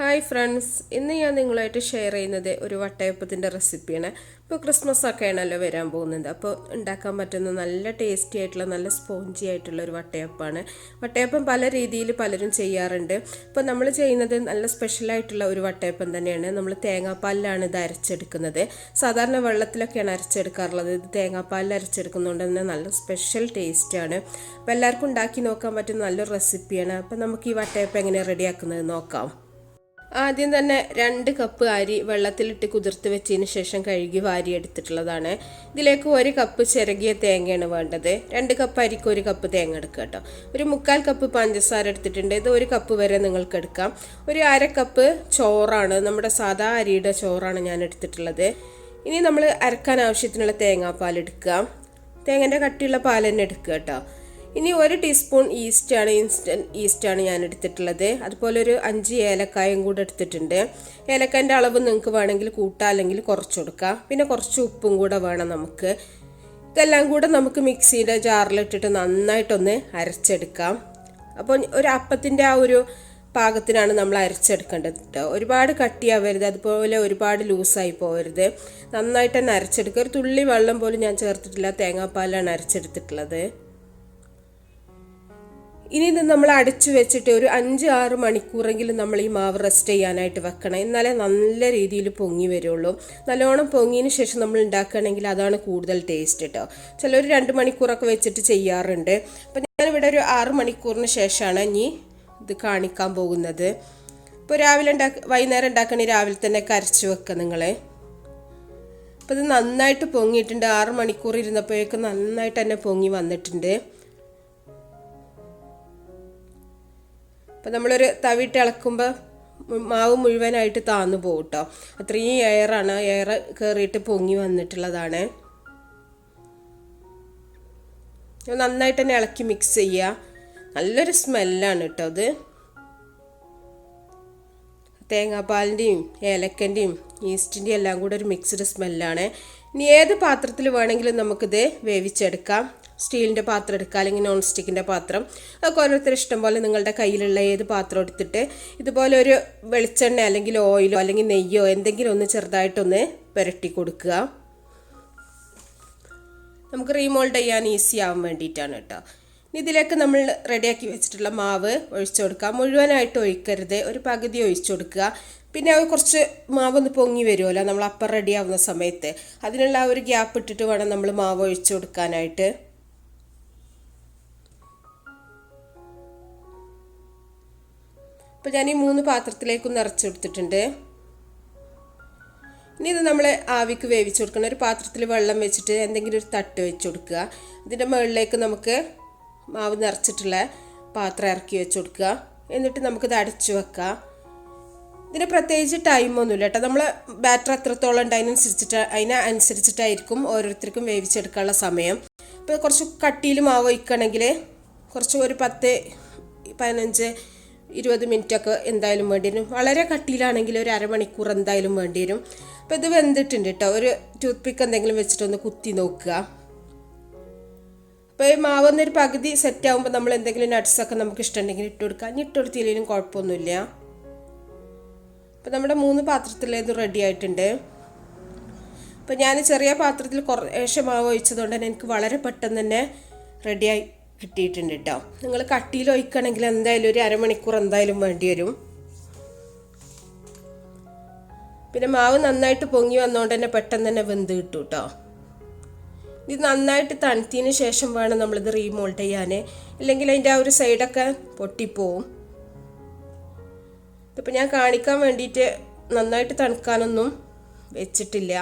Hi friends, ഇന്ന് ഞാൻ നിങ്ങളായിട്ട് ഷെയർ ചെയ്യുന്നത് ഒരു വട്ടയപ്പത്തിൻ്റെ റെസിപ്പിയാണ്. ഇപ്പോൾ ക്രിസ്മസ് ഒക്കെ ആണല്ലോ വരാൻ പോകുന്നത്. അപ്പോൾ ഉണ്ടാക്കാൻ പറ്റുന്ന നല്ല ടേസ്റ്റി ആയിട്ടുള്ള നല്ല സ്പോഞ്ചി ആയിട്ടുള്ള ഒരു വട്ടയപ്പമാണ്. വട്ടയപ്പം പല രീതിയിൽ പലരും ചെയ്യാറുണ്ട്. അപ്പോൾ നമ്മൾ ചെയ്യുന്നത് നല്ല സ്പെഷ്യലായിട്ടുള്ള ഒരു വട്ടയപ്പം തന്നെയാണ്. നമ്മൾ തേങ്ങാപ്പാലിലാണ് ഇത് അരച്ചെടുക്കുന്നത്. സാധാരണ വെള്ളത്തിലൊക്കെയാണ് അരച്ചെടുക്കാറുള്ളത്. ഇത് തേങ്ങാപ്പാലിൽ അരച്ചെടുക്കുന്നതുകൊണ്ട് തന്നെ നല്ല സ്പെഷ്യൽ ടേസ്റ്റാണ്. അപ്പോൾ എല്ലാവർക്കും ഉണ്ടാക്കി നോക്കാൻ പറ്റുന്ന നല്ലൊരു റെസിപ്പിയാണ്. അപ്പോൾ നമുക്ക് ഈ വട്ടയപ്പം എങ്ങനെ റെഡിയാക്കുന്നത് നോക്കാം. ആദ്യം തന്നെ 2 കപ്പ് അരി വെള്ളത്തിലിട്ട് കുതിർത്ത് വെച്ചതിന് ശേഷം കഴുകി വാരി എടുത്തിട്ടുള്ളതാണ്. ഇതിലേക്ക് 1 കപ്പ് ചിരകിയ തേങ്ങയാണ് വേണ്ടത്. 2 കപ്പ് അരിക്ക് 1 കപ്പ് തേങ്ങ എടുക്കുക കേട്ടോ. ഒരു 1/4 കപ്പ് പഞ്ചസാര എടുത്തിട്ടുണ്ട്. ഇത് 1 കപ്പ് വരെ നിങ്ങൾക്ക് എടുക്കാം. ഒരു 1/2 കപ്പ് ചോറാണ്, നമ്മുടെ സാധാ അരിയുടെ ചോറാണ് ഞാൻ എടുത്തിട്ടുള്ളത്. ഇനി നമ്മൾ അരക്കാൻ ആവശ്യത്തിനുള്ള തേങ്ങാപ്പാൽ എടുക്കുക. തേങ്ങൻ്റെ കട്ടിയുള്ള പാൽ തന്നെ എടുക്കുക കേട്ടോ. ഇനി 1 ടീസ്പൂൺ ഇൻസ്റ്റൻറ്റ് ഈസ്റ്റാണ് ഞാൻ എടുത്തിട്ടുള്ളത്. അതുപോലെ ഒരു 5 ഏലക്കായും കൂടെ എടുത്തിട്ടുണ്ട്. ഏലക്കാൻ്റെ അളവ് നിങ്ങൾക്ക് വേണമെങ്കിൽ കൂട്ടാം, അല്ലെങ്കിൽ കുറച്ച് കൊടുക്കാം. പിന്നെ കുറച്ച് ഉപ്പും കൂടെ വേണം നമുക്ക്. ഇതെല്ലാം കൂടെ നമുക്ക് മിക്സിയുടെ ജാറിലിട്ടിട്ട് നന്നായിട്ടൊന്ന് അരച്ചെടുക്കാം. അപ്പോൾ ഒരു അപ്പത്തിൻ്റെ ആ ഒരു പാകത്തിനാണ് നമ്മൾ അരച്ചെടുക്കേണ്ടത് കേട്ടോ. ഒരുപാട് കട്ടിയാവരുത്, അതുപോലെ ഒരുപാട് ലൂസായി പോകരുത്. നന്നായിട്ട് തന്നെ അരച്ചെടുക്കുക. ഒരു തുള്ളി വെള്ളം പോലും ഞാൻ ചേർത്തിട്ടില്ല, തേങ്ങാപ്പാലാണ് അരച്ചെടുത്തിട്ടുള്ളത്. ഇനി ഇത് നമ്മൾ അടച്ചു വെച്ചിട്ട് ഒരു 5-6 മണിക്കൂറെങ്കിലും നമ്മൾ ഈ മാവ് റെസ്റ്റ് ചെയ്യാനായിട്ട് വെക്കണം. എന്നാലേ നല്ല രീതിയിൽ പൊങ്ങി വരുള്ളൂ. നല്ലോണം പൊങ്ങിയതിന് ശേഷം നമ്മൾ ഉണ്ടാക്കുകയാണെങ്കിൽ അതാണ് കൂടുതൽ ടേസ്റ്റ് കേട്ടോ. ചിലർ 2 മണിക്കൂറൊക്കെ വെച്ചിട്ട് ചെയ്യാറുണ്ട്. അപ്പം ഞാനിവിടെ ഒരു 6 മണിക്കൂറിന് ശേഷമാണ് ഇനി ഇത് കാണിക്കാൻ പോകുന്നത്. ഇപ്പോൾ വൈകുന്നേരം ഉണ്ടാക്കണമെങ്കിൽ രാവിലെ തന്നെ അരച്ച് വെക്കുക നിങ്ങൾ. അപ്പോൾ ഇത് നന്നായിട്ട് പൊങ്ങിയിട്ടുണ്ട്. 6 മണിക്കൂർ ഇരുന്നപ്പോഴേക്കും നന്നായിട്ട് തന്നെ പൊങ്ങി വന്നിട്ടുണ്ട്. അപ്പം നമ്മളൊരു തവിട്ട് ഇളക്കുമ്പോൾ മാവ് മുഴുവനായിട്ട് താന്നു പോകും കേട്ടോ. അത്രയും എയർ കയറിയിട്ട് പൊങ്ങി വന്നിട്ടുള്ളതാണ്. നന്നായിട്ട് തന്നെ ഇളക്കി മിക്സ് ചെയ്യുക. നല്ലൊരു സ്മെല്ലാണ് കേട്ടോ അത്. തേങ്ങാപ്പാലിൻ്റെയും ഏലക്കൻ്റെയും ഈസ്റ്റിൻ്റെയും എല്ലാം കൂടെ ഒരു മിക്സ്ഡ് സ്മെല്ലാണ്. ഇനി ഏത് പാത്രത്തിൽ വേണമെങ്കിലും നമുക്കിത് വേവിച്ചെടുക്കാം. സ്റ്റീലിൻ്റെ പാത്രം എടുക്കുക, അല്ലെങ്കിൽ നോൺ സ്റ്റിക്കിൻ്റെ പാത്രം. അതൊക്കെ ഓരോരുത്തർ ഇഷ്ടം പോലെ നിങ്ങളുടെ കയ്യിലുള്ള ഏത് പാത്രം എടുത്തിട്ട് ഇതുപോലെ ഒരു വെളിച്ചെണ്ണ അല്ലെങ്കിൽ ഓയിലോ അല്ലെങ്കിൽ നെയ്യോ എന്തെങ്കിലും ഒന്ന് ചെറുതായിട്ടൊന്ന് പുരട്ടി കൊടുക്കുക. നമുക്ക് റീമോൾഡ് ചെയ്യാൻ ഈസി ആവാൻ വേണ്ടിയിട്ടാണ് കേട്ടോ. ഇതിലേക്ക് നമ്മൾ റെഡിയാക്കി വെച്ചിട്ടുള്ള മാവ് ഒഴിച്ചു കൊടുക്കുക. മുഴുവനായിട്ട് ഒഴിക്കരുത്, ഒരു പകുതി ഒഴിച്ചു കൊടുക്കുക. പിന്നെ അത് കുറച്ച് മാവൊന്ന് പൊങ്ങി വരുമല്ലോ നമ്മൾ അപ്പം റെഡി ആവുന്ന സമയത്ത്. അതിനുള്ള ആ ഒരു ഗ്യാപ്പ് ഇട്ടിട്ട് വേണം നമ്മൾ മാവ് ഒഴിച്ചു കൊടുക്കാനായിട്ട്. അപ്പോൾ ഞാൻ ഈ 3 പാത്രത്തിലേക്കും നിറച്ച് കൊടുത്തിട്ടുണ്ട്. ഇനി ഇത് നമ്മൾ ആവിക്ക് വേവിച്ച് കൊടുക്കണം. ഒരു പാത്രത്തിൽ വെള്ളം വെച്ചിട്ട് എന്തെങ്കിലും ഒരു തട്ട് വെച്ച് കൊടുക്കുക. ഇതിൻ്റെ മുകളിലേക്ക് നമുക്ക് മാവ് നിറച്ചിട്ടുള്ള പാത്രം ഇറക്കി വെച്ച് കൊടുക്കുക. എന്നിട്ട് നമുക്കിത് അടച്ചു വെക്കാം. ഇതിന് പ്രത്യേകിച്ച് ടൈമൊന്നുമില്ല കേട്ടോ. നമ്മൾ ബാറ്റർ എത്രത്തോളം ഉണ്ട് അതിനനുസരിച്ചിട്ടായിരിക്കും ഓരോരുത്തർക്കും വേവിച്ചെടുക്കാനുള്ള സമയം. ഇപ്പോൾ കുറച്ച് കട്ടിയിൽ മാവ് വയ്ക്കണമെങ്കിൽ കുറച്ച് ഒരു 10, 15, 20 മിനിറ്റൊക്കെ എന്തായാലും വേണ്ടി വരും. വളരെ കട്ടിയിലാണെങ്കിൽ ഒരു അരമണിക്കൂർ എന്തായാലും വേണ്ടി വരും. അപ്പോൾ ഇത് വെന്തിട്ടുണ്ട് കേട്ടോ. ഒരു ടൂത്ത് പിക്ക് എന്തെങ്കിലും വെച്ചിട്ടൊന്ന് കുത്തി നോക്കുക. അപ്പോൾ ഈ മാവൊന്നൊരു പകുതി സെറ്റ് ആകുമ്പോൾ നമ്മൾ എന്തെങ്കിലും നട്ട്സൊക്കെ നമുക്ക് ഇഷ്ടമുണ്ടെങ്കിൽ ഇട്ട് കൊടുക്കുക. ഇനി ഇട്ട് കൊടുത്തില്ലെങ്കിലും കുഴപ്പമൊന്നുമില്ല. അപ്പോൾ നമ്മുടെ 3 പാത്രത്തിലേത് റെഡി ആയിട്ടുണ്ട്. അപ്പോൾ ഞാൻ ചെറിയ പാത്രത്തിൽ കുറേശ്ശെ മാവ് ഒഴിച്ചതുകൊണ്ട് തന്നെ എനിക്ക് വളരെ പെട്ടെന്ന് തന്നെ റെഡിയായി കിട്ടിയിട്ടുണ്ട് കേട്ടോ. നിങ്ങൾ കട്ടിയിൽ ഒഴിക്കണമെങ്കിൽ എന്തായാലും ഒരു അരമണിക്കൂർ എന്തായാലും വേണ്ടി വരും. പിന്നെ മാവ് നന്നായിട്ട് പൊങ്ങി വന്നുകൊണ്ട് തന്നെ പെട്ടെന്ന് തന്നെ വെന്ത് കിട്ടും കേട്ടോ. ഇത് നന്നായിട്ട് തണുത്തതിന് ശേഷം വേണം നമ്മളിത് റീമോൾഡ് ചെയ്യാൻ, ഇല്ലെങ്കിൽ അതിൻ്റെ ആ ഒരു സൈഡൊക്കെ പൊട്ടിപ്പോവും. ഇതിപ്പോൾ ഞാൻ കാണിക്കാൻ വേണ്ടിയിട്ട് നന്നായിട്ട് തണുക്കാനൊന്നും വെച്ചിട്ടില്ല.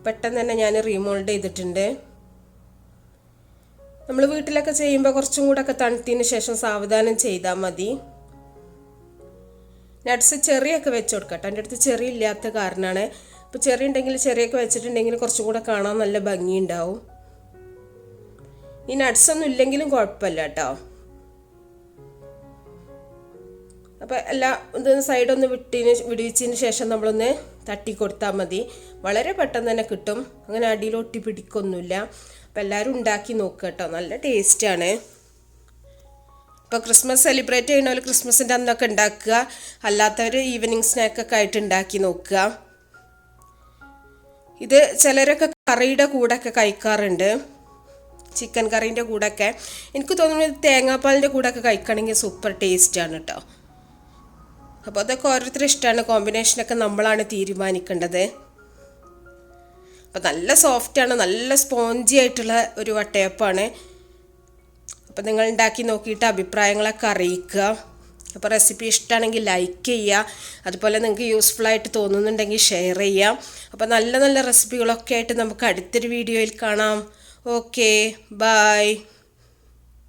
പെട്ടെന്ന് തന്നെ ഞാൻ റീമോൾഡ് ചെയ്തിട്ടുണ്ട്. നമ്മൾ വീട്ടിലൊക്കെ ചെയ്യുമ്പോൾ കുറച്ചും കൂടെ ഒക്കെ തണുത്തതിന് ശേഷം സാവധാനം ചെയ്താൽ മതി. നട്ട്സ് ചെറിയൊക്കെ വെച്ച് കൊടുക്കട്ടെ. എൻ്റെ അടുത്ത് ചെറിയ ഇല്ലാത്ത കാരണമാണ്. ഇപ്പോൾ ചെറിയ ഉണ്ടെങ്കിൽ ചെറിയൊക്കെ വെച്ചിട്ടുണ്ടെങ്കിൽ കുറച്ചും കൂടെ കാണാൻ നല്ല ഭംഗിയുണ്ടാവും. ഈ നട്ട്സൊന്നും ഇല്ലെങ്കിലും കുഴപ്പമില്ല കേട്ടോ. അപ്പോൾ ഇതൊന്ന് സൈഡൊന്ന് വിടിവിച്ചതിന് ശേഷം നമ്മളൊന്ന് തട്ടി കൊടുത്താൽ മതി. വളരെ പെട്ടെന്ന് തന്നെ കിട്ടും. അങ്ങനെ അടിയിൽ ഒട്ടി പിടിക്കൊന്നുമില്ല. അപ്പോൾ എല്ലാവരും ഉണ്ടാക്കി നോക്കുക കേട്ടോ. നല്ല ടേസ്റ്റാണ്. ഇപ്പോൾ ക്രിസ്മസ് സെലിബ്രേറ്റ് ചെയ്യുന്നവർ ക്രിസ്മസിൻ്റെ അന്നൊക്കെ ഉണ്ടാക്കുക, അല്ലാത്തവർ ഈവനിങ് സ്നാക്കൊക്കെ ആയിട്ട് ഉണ്ടാക്കി നോക്കുക. ഇത് ചിലരൊക്കെ കറിയുടെ കൂടെയൊക്കെ കഴിക്കാറുണ്ട്, ചിക്കൻ കറീൻ്റെ കൂടെയൊക്കെ. എനിക്ക് തോന്നുന്നത് തേങ്ങാപ്പാലിൻ്റെ കൂടെയൊക്കെ കഴിക്കുകയാണെങ്കിൽ സൂപ്പർ ടേസ്റ്റാണ് കേട്ടോ. അപ്പോൾ അതൊക്കെ ഓരോരുത്തർ ഇഷ്ടമാണ്, കോമ്പിനേഷനൊക്കെ നമ്മളാണ് തീരുമാനിക്കേണ്ടത്. അപ്പോൾ നല്ല സോഫ്റ്റാണ്, നല്ല സ്പോഞ്ചി ആയിട്ടുള്ള ഒരു വട്ടയപ്പമാണ്. അപ്പോൾ നിങ്ങൾ ഉണ്ടാക്കി നോക്കിയിട്ട് അഭിപ്രായങ്ങളൊക്കെ അറിയിക്കുക. അപ്പോൾ റെസിപ്പി ഇഷ്ടമാണെങ്കിൽ ലൈക്ക് ചെയ്യുക, അതുപോലെ നിങ്ങൾക്ക് യൂസ്ഫുൾ ആയിട്ട് തോന്നുന്നുണ്ടെങ്കിൽ ഷെയർ ചെയ്യാം. അപ്പോൾ നല്ല നല്ല റെസിപ്പികളൊക്കെ ആയിട്ട് നമുക്ക് അടുത്തൊരു വീഡിയോയിൽ കാണാം. Okay, by.